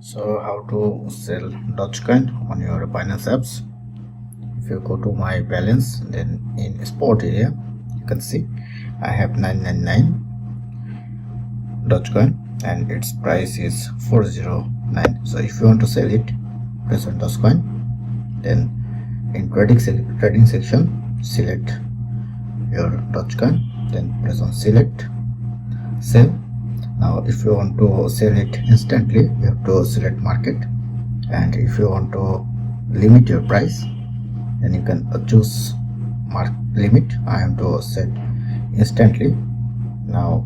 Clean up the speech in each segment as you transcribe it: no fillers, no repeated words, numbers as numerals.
So how to sell Dogecoin on your Binance apps? If you go to my balance, then in spot area you can see I have 999 Dogecoin and its price is 409. So if you want to sell it, press on Dogecoin, then in trading section select your Dogecoin, then press on select sell. Now if you want to sell it instantly, you have to select market, and if you want to limit your price, then you can choose limit. I am to set instantly. Now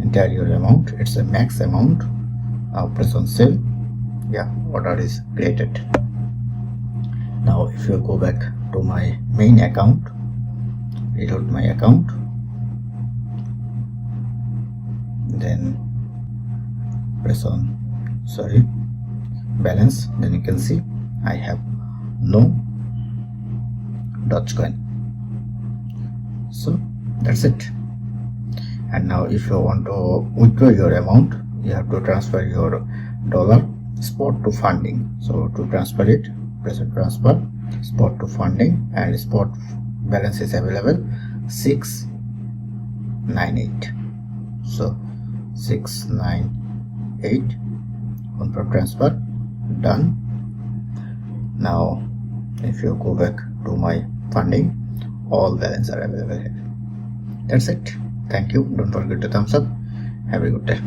enter your amount, it's a max amount. Now press on sell. Yeah, order is created. Now if you go back to my main account, reload my account, then press on balance, then you can see I have no Dogecoin. So that's it. And now if you want to withdraw your amount, you have to transfer your dollar spot to funding. So to transfer it, press on transfer spot to funding, and spot balance is available 698. So 698, confirm transfer, done. Now if you go back to my funding, all balance are available here. That's it. Thank you. Don't forget to thumbs up. Have a good day.